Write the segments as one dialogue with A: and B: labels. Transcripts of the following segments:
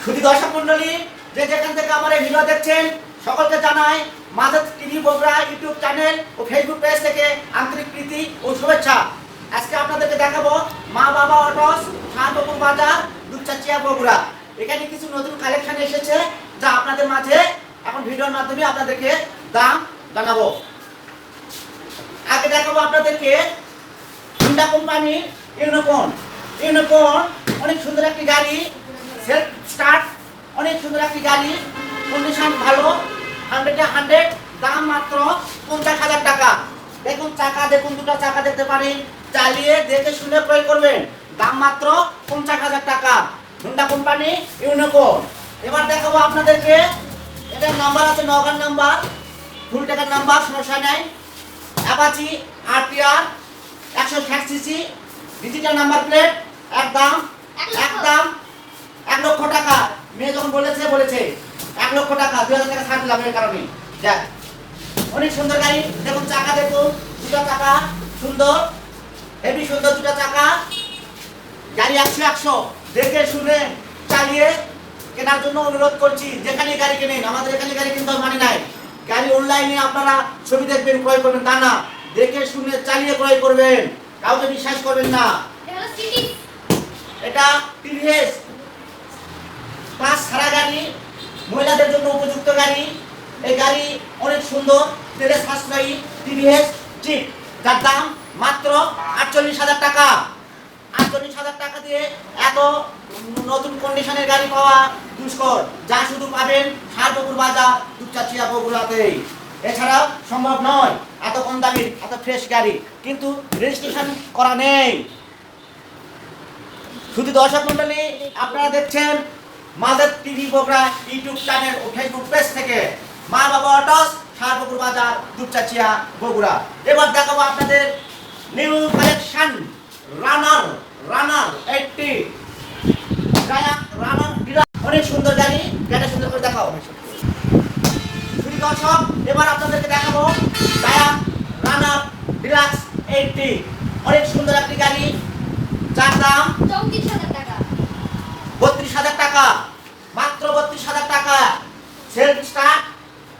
A: শুধু দর্শক মন্ডলী যে যেখান থেকে আমার এই ভিডিও দেখছেন সকলকে জানাই mother TV Bogura YouTube channel ও ফেসবুক পেজ থেকে আন্তরিক প্রীতি ও শুভেচ্ছা। আজকে আপনাদেরকে দেখাবো মা বাবা অটোস শান্তপুর বাজার দুপচাচিয়া বগুড়া। এখানে কিছু নতুন কালেকশন এসেছে যা আপনাদের মাঝে এখন ভিডিওর মাধ্যমে আপনাদেরকে দাম জানাবো। আগে দেখাবো আপনাদেরকে হোন্ডা কোম্পানি ইউনিকর্ন অনেক সুন্দর একটি গাড়ি, সেলফ স্টার্ট, অনেক সুন্দর একটি গাড়ি, কন্ডিশন ভালো, 100 দাম মাত্র 50,000 টাকা। দেখুন চাকা, দেখুন দুটো চাকা দেখতে পারেন, চালিয়ে দেখে শুনে ক্রয় করবেন। দাম মাত্র 50,000 টাকা, হোন্ডা কোম্পানি ইউনিকর্ন। এবার দেখাবো আপনাদেরকে, এটার নাম্বার আছে নগার নাম্বার, ফুল টাকার নাম্বার, সমস্যা নাই। Apache RTR 160 CC digital number plate, একদম 1 লক্ষ টাকা। মেয়ে যখন বলেছে 1 লক্ষ টাকা, 2,000 টাকা ছাড় দিলাম এর কারণে। যাক, অনেক সুন্দর গাড়ি, দেখুন চাকা, দেখুন দুটো চাকা সুন্দর, হেভি সুন্দর দুটো চাকা। গাড়ি 100 দেখে শুনে চালিয়ে কেনার জন্য অনুরোধ করছি। যেখানে গাড়ি কেনেন, আমাদের এখানে গাড়ি কিনতে মানে নাই। গাড়ি অনলাইনে আপনারা ছবি দেখবেন, ক্রয় করবেন, তা না, দেখে শুনে চালিয়ে ক্রয় করবেন, কাউকে বিশ্বাস করবেন না। এটা টিভিএস পাঁচ ছাড়া গাড়ি, মহিলাদের জন্য উপযুক্ত গাড়ি। এই গাড়ি অনেক সুন্দর, তেলে সাশ্রয়ী টিভিএস জিপ, যার দাম মাত্র 48,000 টাকা। 48,000 টাকা দিয়ে এত নতুন কন্ডিশনের গাড়ি পাওয়া দুষ্কর, যা শুধু পাবেন শান্তপুর বাজার দুপচাচিয়া বগুড়াতেই। এছাড়াও সম্ভব নয় এত কম দামির এত ফ্রেশ গাড়ি, কিন্তু রেজিস্ট্রেশন করা নেই। শুধু দর্শক মন্ডলী, আপনারা দেখছেন mother TV Bogura YouTube channel ও ফেসবুক পেজ থেকে মা বাবা অটোস শান্তপুর বাজার দুপচাচিয়া বগুড়া। এবার দেখাবো আপনাদের নিউ কালেকশন রানার 80 রানার, অনেক সুন্দর গাড়ি, গাড়িটা সুন্দর করে দেখাও। শুধু দর্শক, এবার আপনাদেরকে দেখাবো রানার ডিলাক্স 80, অনেক সুন্দর একটি গাড়ি, যার দাম
B: 34,000 টাকা,
A: 32,000 টাকা, মাত্র 32,000 টাকা। সেলফ স্টার্ট,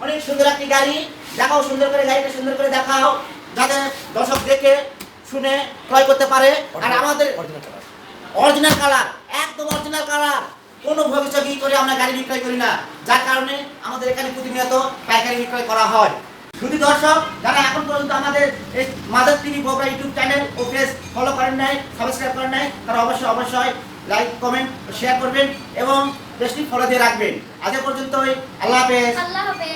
A: অনেক সুন্দর একটি গাড়ি, দেখাও সুন্দর করে, গাড়িটা সুন্দর করে দেখাও, যাতে দর্শক দেখে শুনে ক্রয় করতে পারে। আর আমাদের অরিজিনাল কালার, একদম অরিজিনাল কালার, কোনো ভবিষ্যৎ করে আমরা গাড়ি বিক্রয় করি না, যার কারণে আমাদের এখানে প্রতিনিয়ত পাইকারি বিক্রয় করা হয়। শুধু দর্শক, যারা এখন পর্যন্ত আমাদের এই mother TV Bogura YouTube channel ও পেজ ফলো করেন নাই, সাবস্ক্রাইব করেন নাই, তারা অবশ্যই লাইক, কমেন্ট, শেয়ার করবেন এবং পেজটি ফলো দিয়ে রাখবেন। আজ পর্যন্তই, আল্লাহ হাফেজ।
B: আল্লাহ হাফেজ।